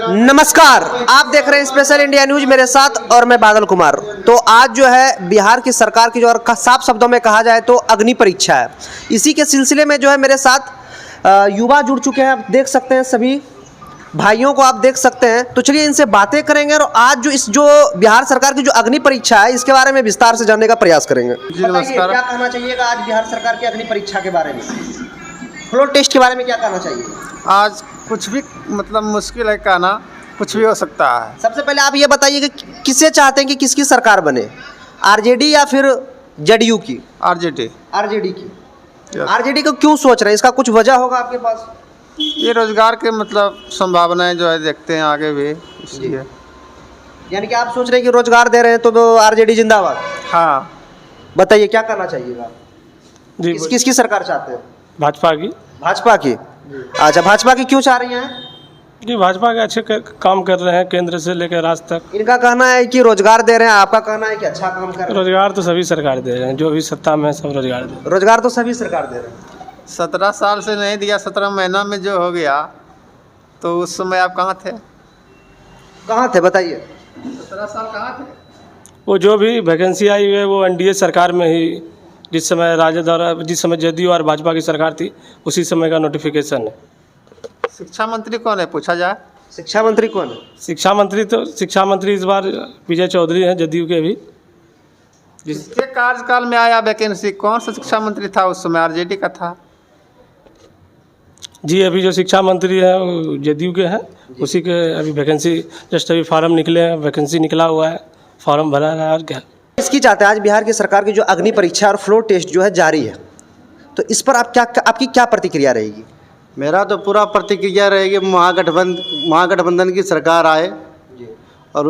नमस्कार, आप देख रहे हैं स्पेशल इंडिया न्यूज, मेरे साथ और मैं बादल कुमार। तो आज जो है बिहार की सरकार की जो और साफ शब्दों में कहा जाए तो अग्नि परीक्षा है। इसी के सिलसिले में जो है मेरे साथ युवा जुड़ चुके हैं। आप देख सकते हैं, सभी भाइयों को आप देख सकते हैं। तो चलिए इनसे बातें करेंगे और आज जो बिहार सरकार की जो अग्नि परीक्षा है इसके बारे में विस्तार से जानने का प्रयास करेंगे। नमस्कार, क्या कहना चाहिएगा आज बिहार सरकार की अग्नि परीक्षा के बारे में, फ्लोर टेस्ट के बारे में क्या कहना चाहिए? आज कुछ भी मतलब मुश्किल है कहना, कुछ भी हो सकता है। सबसे पहले आप ये बताइए कि किसे चाहते हैं कि किसकी सरकार बने, आरजेडी या फिर जेडीयू की? आरजेडी की। आरजेडी को क्यों सोच रहे हैं, इसका कुछ वजह होगा आपके पास? ये रोजगार के मतलब संभावनाएं जो है देखते हैं आगे भी, इसलिए। यानी कि आप सोच रहे हैं कि रोजगार दे रहे हैं तो आरजेडी जिंदाबाद। हाँ, बताइए क्या करना चाहिएगा? जी, किसकी सरकार चाहते हैं? भाजपा की। भाजपा की। अच्छा, भाजपा की क्यों चाह रही हैं? जी, भाजपा के अच्छे काम कर रहे हैं केंद्र से लेकर राज्य तक। इनका कहना है कि रोजगार दे रहे हैं, आपका कहना है कि अच्छा काम कर रहे हैं। रोजगार तो सभी सरकार दे रहे हैं, जो भी सत्ता में है सब रोजगार दे रहे हैं। रोजगार तो सभी सरकार दे रहे हैं। 17 साल से नहीं दिया, 17 महीना में जो हो गया, तो उस समय आप कहाँ थे? कहाँ थे बताइए? 17 साल कहाँ थे? वो जो भी वैकेंसी आई है वो एनडीए सरकार में ही, जिस समय राजद और जिस समय जेडीयू और भाजपा की सरकार थी उसी समय का नोटिफिकेशन है। शिक्षा मंत्री कौन है पूछा जाए? शिक्षा मंत्री कौन है? शिक्षा मंत्री इस बार विजय चौधरी हैं, जेडीयू के भी। जिसके कार्यकाल में आया वैकेंसी, कौन सा शिक्षा मंत्री था उस समय? आरजेडी का था। जी, अभी जो शिक्षा मंत्री हैं वो जेडीयू के हैं, उसी के अभी वैकेंसी जस्ट अभी फार्म निकले हैं, वैकेंसी निकला हुआ है, फार्म भरा है। और क्या इसकी चाहते हैं आज बिहार की सरकार की जो अग्नि परीक्षा और फ्लोर टेस्ट जो है जारी है, तो इस पर आपकी क्या प्रतिक्रिया रहेगी? मेरा तो पूरा प्रतिक्रिया रहेगी महागठबंधन की सरकार आए, और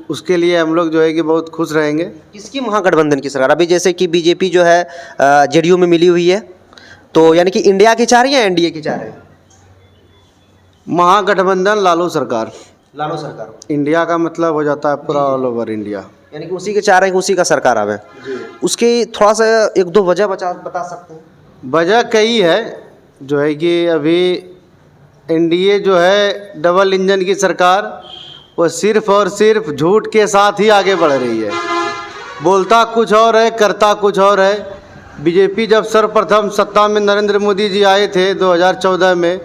उसके लिए हम लोग जो है कि बहुत खुश रहेंगे। किसकी महागठबंधन की सरकार? अभी जैसे कि बीजेपी जो है जेडीयू में मिली हुई है, तो यानी कि इंडिया की चाह रही है, एनडीए की चाह रहे हैं? महागठबंधन लालू सरकार। लालू सरकार। इंडिया का मतलब हो जाता है पूरा ऑल ओवर इंडिया, यानी कि उसी के चाह रहे हैं कि उसी का सरकार आवे। उसकी थोड़ा सा एक दो वजह बता सकते हैं? वजह कई है, जो है कि अभी एनडीए जो है डबल इंजन की सरकार, वो सिर्फ और सिर्फ झूठ के साथ ही आगे बढ़ रही है। बोलता कुछ और है, करता कुछ और है। बीजेपी जब सर्वप्रथम सत्ता में नरेंद्र मोदी जी आए थे 2014 में,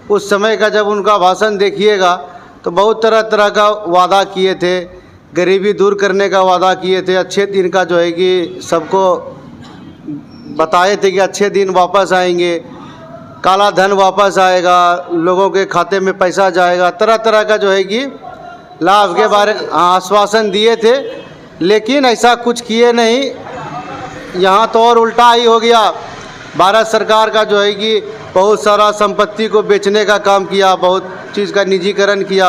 उस समय का जब उनका भाषण देखिएगा तो बहुत तरह तरह का वादा किए थे, गरीबी दूर करने का वादा किए थे, अच्छे दिन का जो है कि सबको बताए थे कि अच्छे दिन वापस आएंगे, काला धन वापस आएगा, लोगों के खाते में पैसा जाएगा, तरह तरह का जो है कि लाभ के बारे में आश्वासन दिए थे। लेकिन ऐसा कुछ किए नहीं। यहाँ तो और उल्टा ही हो गया। भारत सरकार का जो है कि बहुत सारा संपत्ति को बेचने का काम किया, बहुत चीज़ का निजीकरण किया,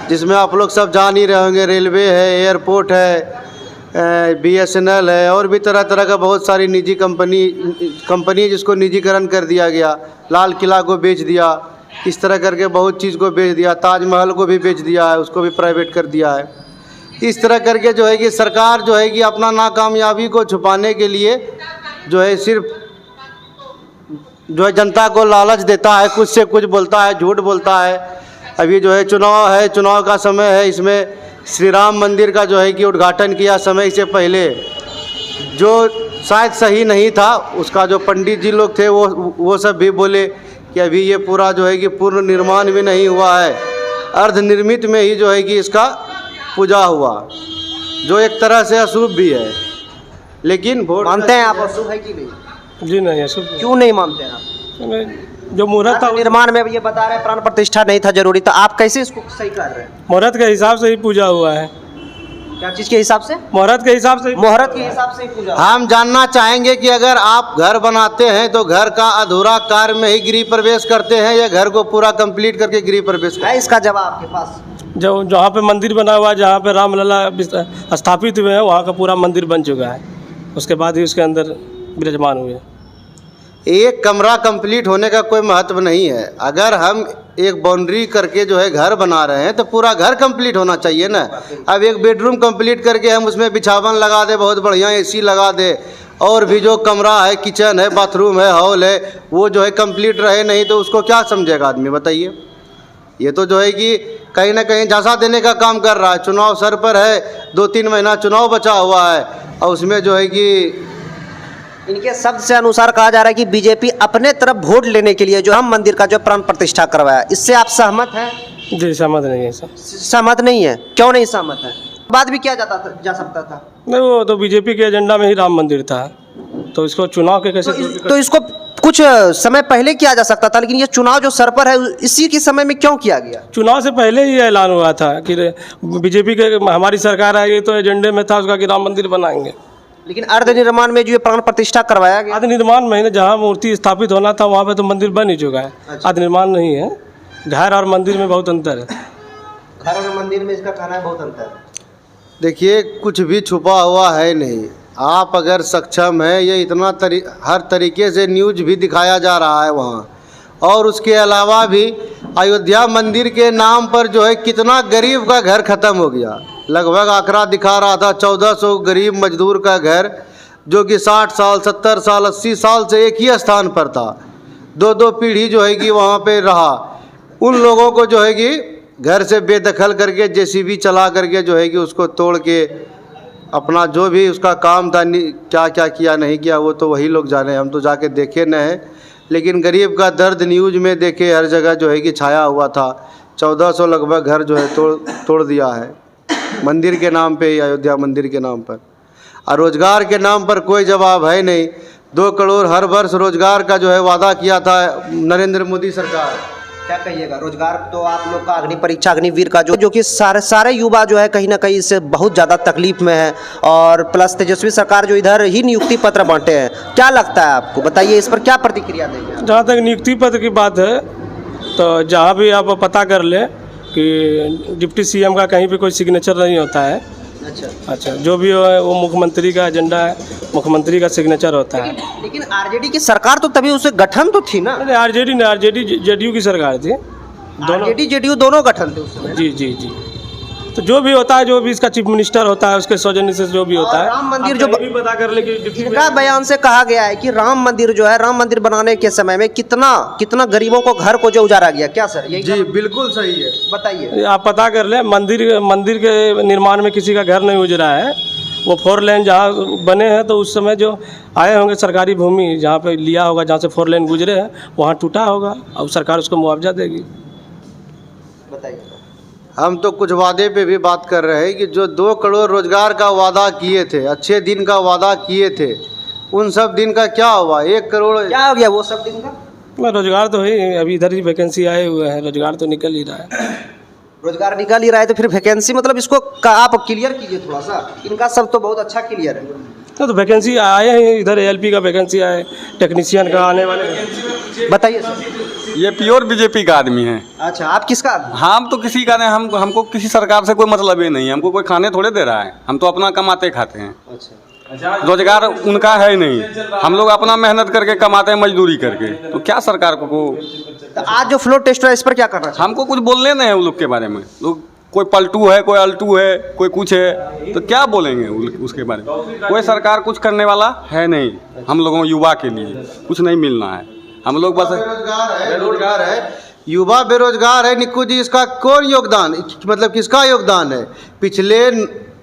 जिसमें आप लोग सब जान ही रहे होंगे। रेलवे है, एयरपोर्ट है, बीएसएनएल है, और भी तरह तरह का बहुत सारी निजी कंपनी जिसको निजीकरण कर दिया गया। लाल किला को बेच दिया, इस तरह करके बहुत चीज़ को बेच दिया। ताजमहल को भी बेच दिया है, उसको भी प्राइवेट कर दिया है। इस तरह करके जो है कि सरकार जो है कि अपना नाकामयाबी को छुपाने के लिए जो है सिर्फ जो है जनता को लालच देता है, कुछ से कुछ बोलता है, झूठ बोलता है। अभी जो है चुनाव है, चुनाव का समय है, इसमें श्री राम मंदिर का जो है कि उद्घाटन किया समय से पहले, जो शायद सही नहीं था। उसका जो पंडित जी लोग थे वो सब भी बोले कि अभी ये पूरा जो है कि पूर्ण निर्माण भी नहीं हुआ है, अर्धनिर्मित में ही जो है कि इसका पूजा हुआ, जो एक तरह से अशुभ भी है। लेकिन वोट मानते हैं आप अशुभ है कि नहीं? जी नहीं, अशुभ क्यों नहीं मानते हैं आप? जो मुहूर्त था निर्माण में ये बता रहे हैं प्राण प्रतिष्ठा नहीं था जरूरी, तो आप कैसे इसको सही कर रहे हैं? मुहूर्त के हिसाब से ही पूजा हुआ है। क्या चीज़ के हिसाब से? मुहूर्त के हिसाब से। मुहूर्त के हिसाब से ही पूजा। हम जानना चाहेंगे कि अगर आप घर बनाते हैं तो घर का अधूरा कार्य में ही गृह प्रवेश करते हैं या घर को पूरा कंप्लीट करके गृह प्रवेश करते हैं? इसका जवाब आपके पास? जो जहाँ पे मंदिर बना हुआ है, जहाँ पे रामलला स्थापित हुए हैं, वहाँ का पूरा मंदिर बन चुका है, उसके बाद ही उसके अंदर विराजमान हुए। एक कमरा कंप्लीट होने का कोई महत्व नहीं है। अगर हम एक बाउंड्री करके जो है घर बना रहे हैं तो पूरा घर कंप्लीट होना चाहिए ना। अब एक बेडरूम कंप्लीट करके हम उसमें बिछावन लगा दे, बहुत बढ़िया एसी लगा दे, और भी जो कमरा है, किचन है, बाथरूम है, हॉल है, वो जो है कंप्लीट रहे नहीं तो उसको क्या समझेगा आदमी, बताइए। ये तो जो है कि कहीं ना कहीं झांसा देने का काम कर रहा है। चुनाव सर पर है, 2-3 महीना चुनाव बचा हुआ है और उसमें जो है कि इनके शब्द से अनुसार कहा जा रहा है कि बीजेपी अपने तरफ वोट लेने के लिए जो राम मंदिर का जो प्राण प्रतिष्ठा करवाया, इससे आप सहमत हैं? जी सहमत नहीं है सर। सहमत नहीं है, क्यों नहीं सहमत है? बाद भी किया जा सकता था। नहीं, वो तो बीजेपी के एजेंडा में ही राम मंदिर था, तो इसको चुनाव के कैसे तो इसको कुछ समय पहले किया जा सकता था, लेकिन ये चुनाव जो सर पर है इसी के समय में क्यों किया गया? चुनाव से पहले ही ऐलान हुआ था कि बीजेपी के हमारी सरकार आएगी तो एजेंडे में था उसका कि राम मंदिर बनाएंगे। लेकिन अर्ध निर्माण में जो ये प्राण प्रतिष्ठा करवाया गया, आदि निर्माण में जहाँ मूर्ति स्थापित होना था वहाँ पे तो मंदिर बन ही चुका है। आदि निर्माण नहीं है। घर और मंदिर में बहुत अंतर है। घर और मंदिर में इसका कहना है बहुत अंतर है। देखिए, कुछ भी छुपा हुआ है नहीं। आप अगर सक्षम है, ये इतना हर तरीके से न्यूज भी दिखाया जा रहा है वहाँ, और उसके अलावा भी अयोध्या मंदिर के नाम पर जो है कितना गरीब का घर ख़त्म हो गया। लगभग आंकड़ा दिखा रहा था 1400 गरीब मजदूर का घर, जो कि 60 साल 70 साल 80 साल से एक ही स्थान पर था। 2-2 पीढ़ी जो है कि वहाँ पे रहा। उन लोगों को जो है कि घर से बेदखल करके जेसीबी चला करके जो है कि उसको तोड़ के अपना जो भी उसका काम था, क्या क्या किया नहीं किया वो तो वही लोग जाने, हम तो जाके देखे न हैं। लेकिन गरीब का दर्द न्यूज में देखे हर जगह जो है कि छाया हुआ था। 1400 लगभग घर जो है तोड़ दिया है मंदिर के नाम पे, अयोध्या मंदिर के नाम पर। और रोजगार के नाम पर कोई जवाब है नहीं। 2 करोड़ हर वर्ष रोजगार का जो है वादा किया था नरेंद्र मोदी सरकार। क्या कहिएगा? रोजगार तो आप लोग का अग्नि परीक्षा अग्निवीर का जो कि सारे युवा जो है कहीं ना कहीं इससे बहुत ज़्यादा तकलीफ में है, और प्लस तेजस्वी सरकार जो इधर ही नियुक्ति पत्र बांटे हैं, क्या लगता है आपको? बताइए, इस पर क्या प्रतिक्रिया देंगे? जहाँ तक नियुक्ति पत्र की बात है तो जहाँ भी आप पता कर लें कि डिप्टी सीएम का कहीं भी कोई सिग्नेचर नहीं होता है। अच्छा, जो भी है वो मुख्यमंत्री का एजेंडा है, मुख्यमंत्री का सिग्नेचर होता है। लेकिन आरजेडी की सरकार तो तभी उसे गठन तो थी ना? आरजेडी जेडीयू की सरकार थी। आरजेडी जेडीयू दोनों गठन थे उस समय। जी। तो जो भी होता है, जो भी इसका चीफ मिनिस्टर होता है, उसके सौजन्य से जो भी होता है। राम मंदिर जो भी पता कर ले कि इनका बयान से कहा गया है कि राम मंदिर जो है, राम मंदिर बनाने के समय में कितना गरीबों को घर को जो उजारा गया। क्या सर यही? जी बिल्कुल सही है। बताइए। आप पता कर ले, मंदिर के निर्माण में किसी का घर नहीं उजरा है। वो 4 लेन जहाँ बने हैं तो उस समय जो आए होंगे सरकारी भूमि जहाँ पे लिया होगा, जहाँ से 4 लेन गुजरे हैं, वहाँ टूटा होगा। अब सरकार उसको मुआवजा देगी। बताइए। हम तो कुछ वादे पे भी बात कर रहे हैं कि जो 2 करोड़ रोजगार का वादा किए थे, अच्छे दिन का वादा किए थे, उन सब दिन का क्या हुआ? 1 करोड़ क्या हो गया वो सब दिन का? रोजगार तो है, अभी इधर ही वैकेंसी आए हुए हैं, रोजगार तो निकल ही रहा है। रोजगार निकाल ही रहा है तो फिर वैकेंसी मतलब इसको आप क्लियर कीजिए थोड़ा सा। इनका सब तो बहुत अच्छा क्लियर है। तो वैकेंसी आए हैं, इधर एलपी का वैकेंसी आए, टेक्नीशियन का आने वाले। बताइए सर। ये प्योर बीजेपी का आदमी है। अच्छा, आप किसका? हम तो किसी का नहीं, हमको किसी सरकार से कोई मतलब ही नहीं। हमको कोई खाने थोड़े दे रहा है, हम तो अपना कमाते खाते हैं। अच्छा, रोजगार उनका है नहीं, हम लोग अपना मेहनत करके कमाते हैं, मजदूरी करके। तो क्या सरकार को तो आज जो फ्लोर टेस्ट है इस पर क्या करना चाहिए? हमको कुछ बोलने नहीं है उन लोग के बारे में। लोग कोई पलटू है, कोई अल्टू है, कोई कुछ है, तो क्या बोलेंगे उसके बारे में? कोई सरकार कुछ करने वाला है नहीं। हम लोगों युवा के लिए कुछ नहीं मिलना है। हम लोग बस बेरोजगार है, युवा बेरोजगार है। निक्कू जी, इसका कौन योगदान, मतलब किसका योगदान है? पिछले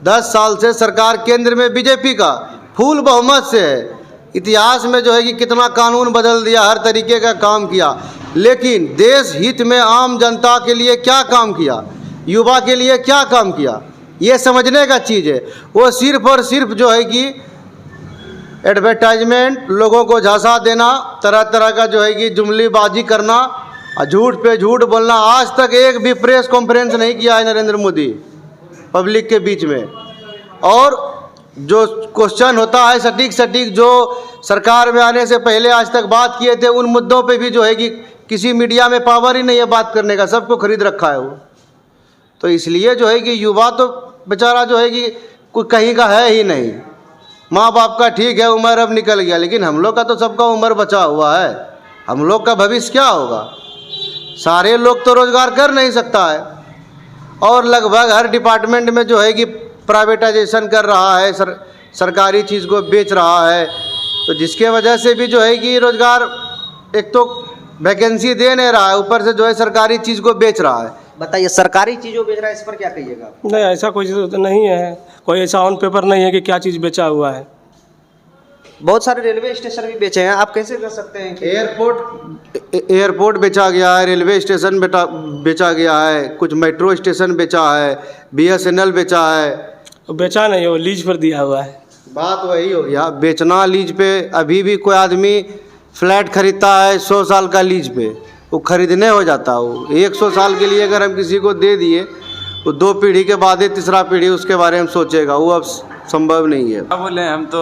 10 साल से सरकार केंद्र में बीजेपी का फुल बहुमत से है। इतिहास में जो है कि कितना कानून बदल दिया, हर तरीके का काम किया, लेकिन देश हित में आम जनता के लिए क्या काम किया, युवा के लिए क्या काम किया, ये समझने का चीज़ है। वो सिर्फ और सिर्फ जो है कि एडवर्टाइजमेंट, लोगों को झांसा देना, तरह तरह का जो है कि जुमलेबाजी करना, झूठ पे झूठ बोलना। आज तक एक भी प्रेस कॉन्फ्रेंस नहीं किया है नरेंद्र मोदी पब्लिक के बीच में। और जो क्वेश्चन होता है सटीक जो सरकार में आने से पहले आज तक बात किए थे, उन मुद्दों पे भी जो है कि किसी मीडिया में पावर ही नहीं है बात करने का, सबको खरीद रखा है वो। तो इसलिए जो है कि युवा तो बेचारा जो है कि कोई कहीं का है ही नहीं। माँ बाप का ठीक है उम्र अब निकल गया, लेकिन हम लोग का तो सबका उम्र बचा हुआ है। हम लोग का भविष्य क्या होगा? सारे लोग तो रोजगार कर नहीं सकता है, और लगभग हर डिपार्टमेंट में जो है कि प्राइवेटाइजेशन कर रहा है, सरकारी चीज़ को बेच रहा है। तो जिसके वजह से भी जो है कि रोजगार एक तो वैकेंसी दे नहीं रहा है, ऊपर से जो है सरकारी चीज़ को बेच रहा है। बताइए, सरकारी चीज़ों बेच रहा है, इस पर क्या कहिएगा आप? नहीं, ऐसा कोई चीज़ नहीं है, कोई ऐसा ऑन पेपर नहीं है कि क्या चीज़ बेचा हुआ है। बहुत सारे रेलवे स्टेशन भी बेचे हैं, आप कैसे कर सकते हैं कि एयरपोर्ट बेचा गया है, रेलवे स्टेशन बेचा गया है, कुछ मेट्रो स्टेशन बेचा है, BSNL बेचा है। बेचा नहीं, वो लीज पर दिया हुआ है। बात वही हो गया, बेचना लीज पे। अभी भी कोई आदमी फ्लैट खरीदता है 100 साल का लीज पे, वो खरीदने हो जाता वो 100 साल के लिए। अगर हम किसी को दे दिए, वो 2 पीढ़ी के बाद ही तीसरा पीढ़ी उसके बारे में सोचेगा, वो अब संभव नहीं है। क्या बोले, हम तो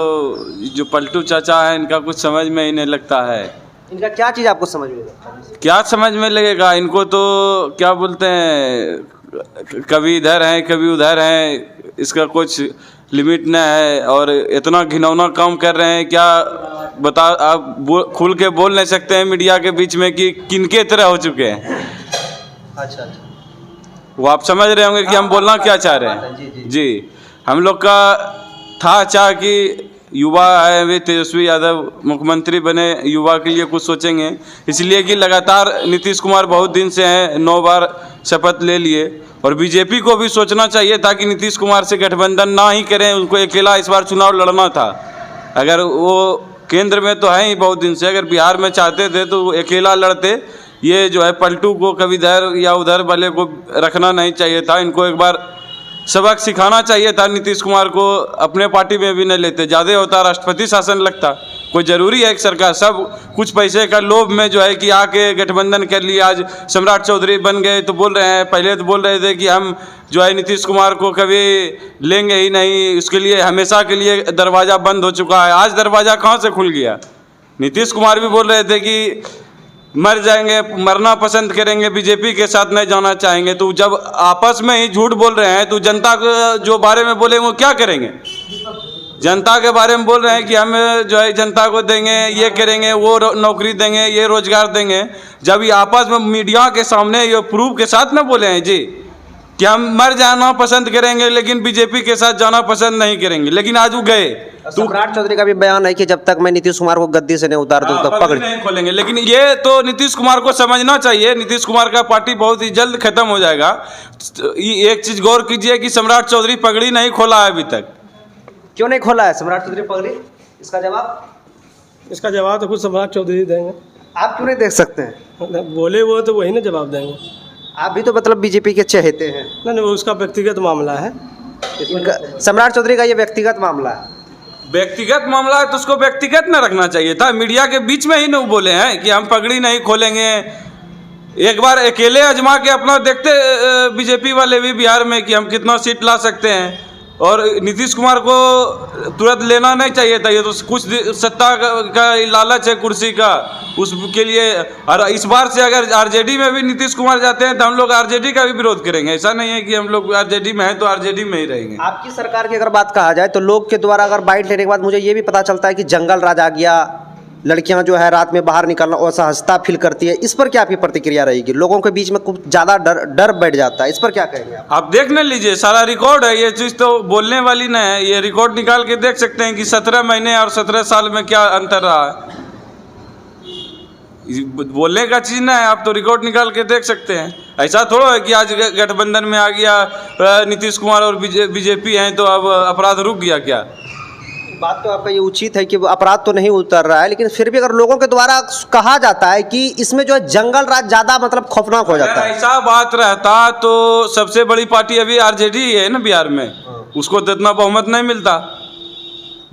जो पलटू चाचा है इनका कुछ समझ में ही नहीं लगता है। इनका क्या चीज़ आपको समझ में लगता है? क्या समझ में लगेगा इनको, तो क्या बोलते हैं, कभी इधर हैं कभी उधर हैं, इसका कुछ लिमिट न है। और इतना घिनौना काम कर रहे हैं, क्या बता, आप खुल के बोल नहीं सकते हैं मीडिया के बीच में कि किनके तरह हो चुके हैं। अच्छा, वो आप समझ रहे होंगे कि हम बोलना क्या चाह रहे हैं। जी, हम लोग का था चाह कि युवा है, वे तेजस्वी यादव मुख्यमंत्री बने, युवा के लिए कुछ सोचेंगे। इसलिए कि लगातार नीतीश कुमार बहुत दिन से हैं, 9 बार शपथ ले लिए। और बीजेपी को भी सोचना चाहिए था कि नीतीश कुमार से गठबंधन ना ही करें, उनको अकेला इस बार चुनाव लड़ना था। अगर वो केंद्र में तो है ही बहुत दिन से, अगर बिहार में चाहते थे तो वो अकेला लड़ते। ये जो है पलटू को कभी इधर या उधर वाले को रखना नहीं चाहिए था। इनको एक बार सबक सिखाना चाहिए था। नीतीश कुमार को अपने पार्टी में भी नहीं लेते, ज़्यादा होता राष्ट्रपति शासन लगता। कोई ज़रूरी है कि सरकार सब कुछ पैसे का लोभ में जो है कि आके गठबंधन कर लिया। आज सम्राट चौधरी बन गए तो बोल रहे हैं, पहले तो बोल रहे थे कि हम जो है नीतीश कुमार को कभी लेंगे ही नहीं, उसके लिए हमेशा के लिए दरवाज़ा बंद हो चुका है। आज दरवाज़ा कहाँ से खुल गया? नीतीश कुमार भी बोल रहे थे कि मर जाएंगे, मरना पसंद करेंगे, बीजेपी के साथ नहीं जाना चाहेंगे। तो जब आपस में ही झूठ बोल रहे हैं तो जनता को जो बारे में बोलेंगे वो क्या करेंगे? जनता के बारे में बोल रहे हैं कि हम जो है जनता को देंगे, ये करेंगे, वो नौकरी देंगे, ये रोजगार देंगे। जब ये आपस में मीडिया के सामने ये प्रूफ के साथ ना बोले हैं जी कि हम मर जाना पसंद करेंगे लेकिन बीजेपी के साथ जाना पसंद नहीं करेंगे, लेकिन आज वो गए। सम्राट चौधरी का भी बयान है कि जब तक मैं नीतीश कुमार को गद्दी से नहीं उतार दूं तब पकड़ नहीं खोलेंगे। लेकिन ये तो नीतीश कुमार को समझना चाहिए, नीतीश कुमार का पार्टी बहुत ही जल्द खत्म हो जाएगा। एक चीज गौर कीजिए कि सम्राट चौधरी पगड़ी नहीं खोला है अभी तक। क्यों नहीं खोला है सम्राट चौधरी पगड़ी? इसका जवाब तो खुद सम्राट चौधरी देंगे। आप क्यों नहीं देख सकते हैं? बोले वो तो वही ना जवाब देंगे। आप भी तो मतलब बीजेपी के चहेते हैं। नहीं, वो उसका व्यक्तिगत मामला है। इनका सम्राट चौधरी का ये व्यक्तिगत मामला है। व्यक्तिगत मामला है तो उसको व्यक्तिगत न रखना चाहिए था। मीडिया के बीच में ही न बोले हैं कि हम पगड़ी नहीं खोलेंगे। एक बार अकेले आजमा के अपना देखते बीजेपी वाले भी बिहार में कि हम कितना सीट ला सकते हैं। और नीतीश कुमार को तुरंत लेना नहीं चाहिए था। ये तो कुछ सत्ता का लालच है कुर्सी का, उसके लिए। और इस बार से अगर आरजेडी में भी नीतीश कुमार जाते हैं तो हम लोग आरजेडी का भी विरोध करेंगे। ऐसा नहीं है कि हम लोग आरजेडी में हैं तो आरजेडी में ही रहेंगे। आपकी सरकार की अगर बात कहा जाए तो लोग के द्वारा अगर बाइट लेने के बाद मुझे ये भी पता चलता है कि जंगल राज आ गया, लड़कियां जो है रात में बाहर निकलना असहजता फील करती है। इस पर क्या आपकी प्रतिक्रिया रहेगी? लोगों के बीच में कुछ ज़्यादा डर बैठ जाता है, इस पर क्या कहेंगे आप देख न लीजिए, सारा रिकॉर्ड है। ये चीज़ तो बोलने वाली नहीं है, ये रिकॉर्ड निकाल के देख सकते हैं कि 17 महीने और 17 साल में क्या अंतर रहा है। बोलने का चीज़ ना है, आप तो रिकॉर्ड निकाल के देख सकते हैं। ऐसा थोड़ा है कि आज गठबंधन में आ गया नीतीश कुमार और बीजेपी हैं तो अब अपराध रुक गया क्या? बात तो आपका ये उचित है कि अपराध तो नहीं उतर रहा है, लेकिन फिर भी अगर लोगों के द्वारा कहा जाता है कि इसमें जो है जंगल राज ज़्यादा मतलब खौफनाक हो जाता है। ऐसा बात रहता तो सबसे बड़ी पार्टी अभी आरजेडी है ना बिहार में, उसको तो इतना बहुमत नहीं मिलता।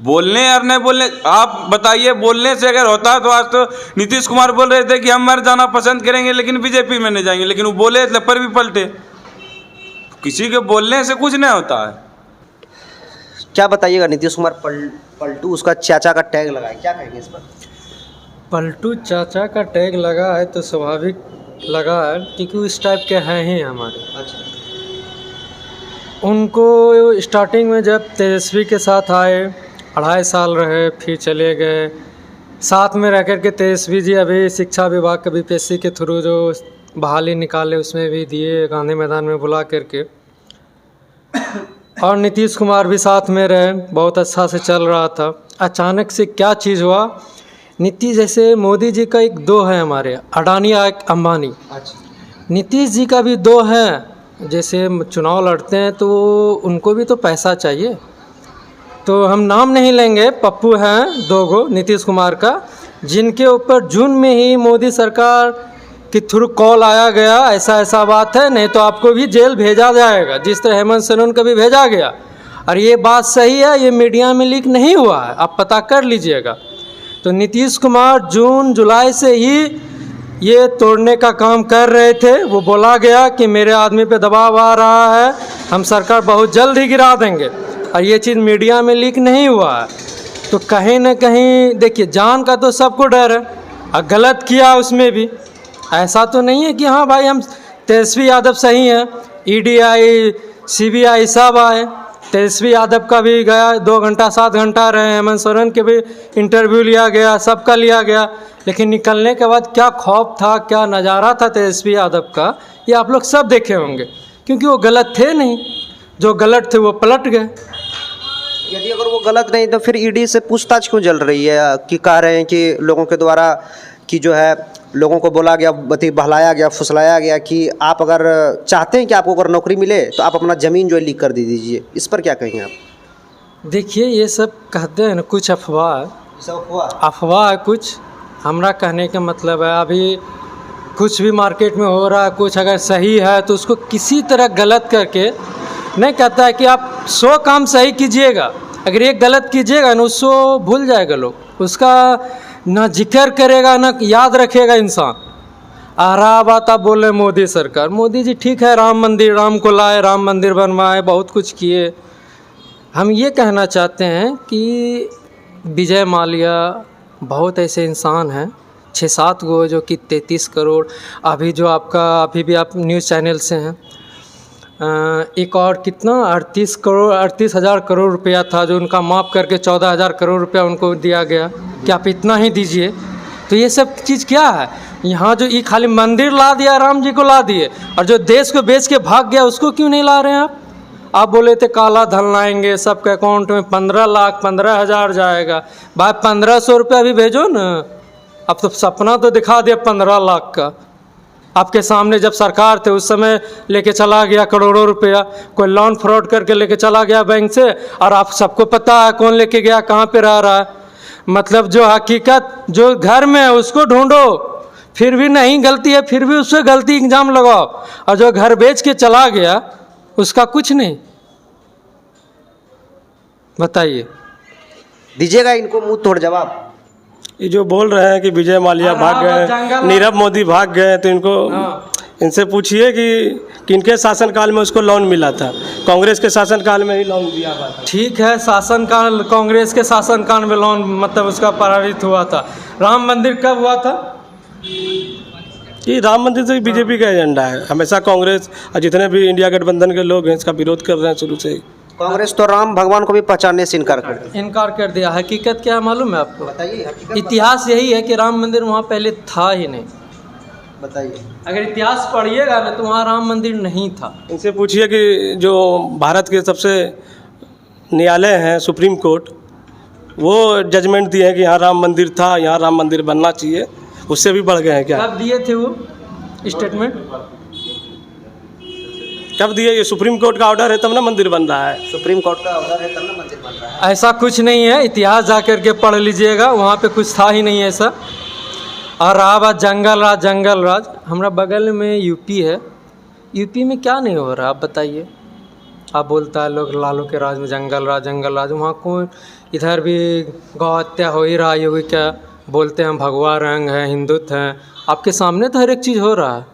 बोलने और नहीं बोलने, आप बताइए, बोलने से अगर होता तो आज तो नीतीश कुमार बोल रहे थे कि हम मर जाना पसंद करेंगे लेकिन बीजेपी में नहीं जाएंगे, लेकिन वो बोले पर भी पलटे। किसी के बोलने से कुछ नहीं होता है। क्या बताइएगा, नीतीश कुमार पलटू उसका चाचा का टैग लगा है, क्या कहेंगे इस पर? पलटू चाचा का टैग लगा है तो स्वाभाविक लगा है क्योंकि इस टाइप के हैं ही हमारे। अच्छा, उनको स्टार्टिंग में जब तेजस्वी के साथ आए 2.5 साल रहे, फिर चले गए। साथ में रह कर के तेजस्वी जी अभी शिक्षा विभाग के बीपीएससी के थ्रू जो बहाली निकाले उसमें भी दिए, गांधी मैदान में बुला करके। और नीतीश कुमार भी साथ में रहे, बहुत अच्छा से चल रहा था। अचानक से क्या चीज़ हुआ, नीतीश जैसे मोदी जी का एक दो है हमारे, अडानी एक अंबानी। नीतीश जी का भी दो हैं, जैसे चुनाव लड़ते हैं तो उनको भी तो पैसा चाहिए। तो हम नाम नहीं लेंगे, पप्पू हैं दो गो नीतीश कुमार का, जिनके ऊपर जून में ही मोदी सरकार के थ्रू कॉल आया गया, ऐसा ऐसा बात है, नहीं तो आपको भी जेल भेजा जाएगा, जिस तरह हेमंत सोरेन का भी भेजा गया। और ये बात सही है, ये मीडिया में लीक नहीं हुआ है, आप पता कर लीजिएगा। तो नीतीश कुमार जून जुलाई से ही ये तोड़ने का काम कर रहे थे। वो बोला गया कि मेरे आदमी पे दबाव आ रहा है, हम सरकार बहुत जल्द ही गिरा देंगे, और ये चीज़ मीडिया में लीक नहीं हुआ है। तो कहीं ना कहीं देखिए, जान का तो सबको डर है, और गलत किया उसमें भी। ऐसा तो नहीं है कि हाँ भाई हम तेजस्वी यादव सही हैं, ईडी आई, सीबीआई सब आए, तेजस्वी यादव का भी गया 2 घंटा 7 घंटा रहे, हेमंत सोरेन के भी इंटरव्यू लिया गया, सबका लिया गया, लेकिन निकलने के बाद क्या खौफ था, क्या नज़ारा था तेजस्वी यादव का, ये आप लोग सब देखे होंगे, क्योंकि वो गलत थे नहीं, जो गलत थे वो पलट गए। यदि अगर वो गलत नहीं तो फिर ईडी से पूछताछ क्यों चल रही है, कि कह रहे हैं कि लोगों के द्वारा कि जो है लोगों को बोला गया, बहलाया गया, फुसलाया गया कि आप अगर चाहते हैं कि आपको अगर नौकरी मिले तो आप अपना ज़मीन जो है लीक कर दीजिए। इस पर क्या कहेंगे आप? देखिए, ये सब कहते हैं ना, कुछ अफवाह है कुछ। हमरा कहने का मतलब है, अभी कुछ भी मार्केट में हो रहा है, कुछ अगर सही है तो उसको किसी तरह गलत करके नहीं कहता है कि आप 100 काम सही कीजिएगा, अगर एक गलत कीजिएगा ना उसको भूल जाएगा लोग, उसका ना जिक्र करेगा ना याद रखेगा इंसान। आ रहा बात आप बोल रहे मोदी सरकार, मोदी जी ठीक है, राम मंदिर, राम को लाए, राम मंदिर बनवाए, बहुत कुछ किए। हम ये कहना चाहते हैं कि विजय माल्या बहुत ऐसे इंसान हैं, 6-7 गो, जो कि 33 करोड़, अभी जो आपका अभी भी आप न्यूज़ चैनल से हैं, एक और कितना 38,000 करोड़ रुपया था जो उनका माफ़ करके 14,000 करोड़ रुपया उनको दिया गया, कि आप इतना ही दीजिए। तो ये सब चीज़ क्या है, यहाँ जो ये खाली मंदिर ला दिया, राम जी को ला दिए, और जो देश को बेच के भाग गया उसको क्यों नहीं ला रहे हैं आप? आप बोले थे काला धन लाएंगे, सबके अकाउंट में 15 लाख 15,000 जाएगा, भाई 1,500 रुपया भी भेजो ना। अब तो सपना तो दिखा दिया 15 लाख का, आपके सामने जब सरकार थे उस समय लेके चला गया करोड़ों रुपया, कोई लोन फ्रॉड करके लेके चला गया बैंक से, और आप सबको पता है कौन लेके गया, कहाँ पे रह रहा है। मतलब जो हकीकत जो घर में है उसको ढूंढो, फिर भी नहीं गलती है, फिर भी उससे गलती इल्ज़ाम लगाओ, और जो घर बेच के चला गया उसका कुछ नहीं। बताइए, दीजिएगा इनको मुंह तोड़ जवाब। ये जो बोल रहे हैं कि विजय माल्या भाग गए, नीरव मोदी भाग गए, तो इनको इनसे पूछिए कि किनके शासनकाल में उसको लोन मिला था। कांग्रेस के शासनकाल में ही लोन दिया था। ठीक है, शासनकाल कांग्रेस के शासनकाल में लोन मतलब उसका पारित हुआ था। राम मंदिर कब हुआ था? ये राम मंदिर तो बीजेपी का एजेंडा है, हमेशा कांग्रेस और जितने भी इंडिया गठबंधन के लोग हैं इसका विरोध कर रहे हैं शुरू से ही। कांग्रेस तो राम भगवान को भी पहचानने से इनकार कर दिया। हकीकत क्या है मालूम है आपको? बताइए। इतिहास यही है कि राम मंदिर वहाँ पहले था ही नहीं। बताइए। अगर इतिहास पढ़िएगा ना तो वहाँ राम मंदिर नहीं था। इनसे पूछिए कि जो भारत के सबसे न्यायालय हैं सुप्रीम कोर्ट, वो जजमेंट दिए हैं कि यहाँ राम मंदिर था, यहाँ राम मंदिर बनना चाहिए, उससे भी बढ़ गए हैं क्या? कब दिए थे वो स्टेटमेंट? कब दिए? ये सुप्रीम कोर्ट का ऑर्डर है तब ना मंदिर बन रहा है। सुप्रीम कोर्ट का ऑर्डर है तब ना मंदिर बन रहा है। ऐसा कुछ नहीं है, इतिहास जा कर के पढ़ लीजिएगा, वहाँ पे कुछ था ही नहीं ऐसा। और रहा बात जंगल राज, हमारा बगल में यूपी है, यूपी में क्या नहीं हो रहा आप बताइए? आप बोलता है लोग लालू के राज में जंगल राज, वहाँ कौन, इधर भी गौ हत्या हो ही रहा है, होगी क्या बोलते हैं, हम भगवा रंग हैं, हिंदुत्व हैं, आपके सामने तो हर एक चीज़ हो रहा है।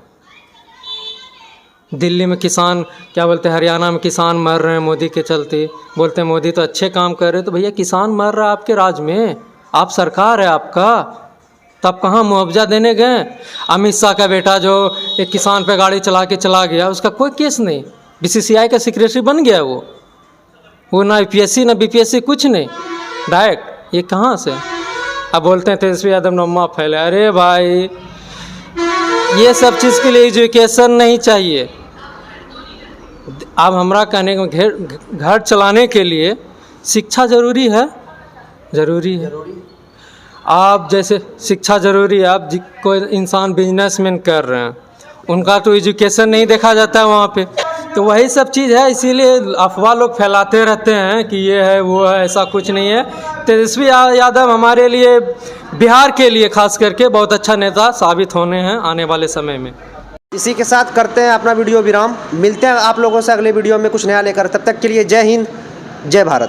दिल्ली में किसान क्या बोलते हैं, हरियाणा में किसान मर रहे हैं मोदी के चलते, बोलते हैं मोदी तो अच्छे काम कर रहे हैं। तो भैया किसान मर रहा है आपके राज में, आप सरकार है आपका, तब कहाँ मुआवजा देने गए? अमित शाह का बेटा जो एक किसान पे गाड़ी चला के चला गया, उसका कोई केस नहीं, बीसीसीआई का सेक्रेटरी बन गया वो ना यूपीएससी ना बीपीएससी कुछ नहीं, डायरेक्ट। ये कहाँ से? अब बोलते हैं तेजस्वी यादव नम्मा फैले। अरे भाई, ये सब चीज़ के लिए एजुकेशन नहीं चाहिए। अब हमरा कहने को घर चलाने के लिए शिक्षा ज़रूरी है। आप जैसे शिक्षा ज़रूरी है, आप कोई इंसान बिजनेसमैन कर रहे हैं, उनका तो एजुकेशन नहीं देखा जाता है वहाँ पे। तो वही सब चीज़ है, इसीलिए अफवाह लोग फैलाते रहते हैं कि ये है वो है, ऐसा कुछ नहीं है। तेजस्वी यादव हमारे लिए, बिहार के लिए खास करके बहुत अच्छा नेता साबित होने हैं आने वाले समय में। इसी के साथ करते हैं अपना वीडियो विराम। मिलते हैं आप लोगों से अगले वीडियो में कुछ नया लेकर। तब तक के लिए जय हिंद, जय भारत।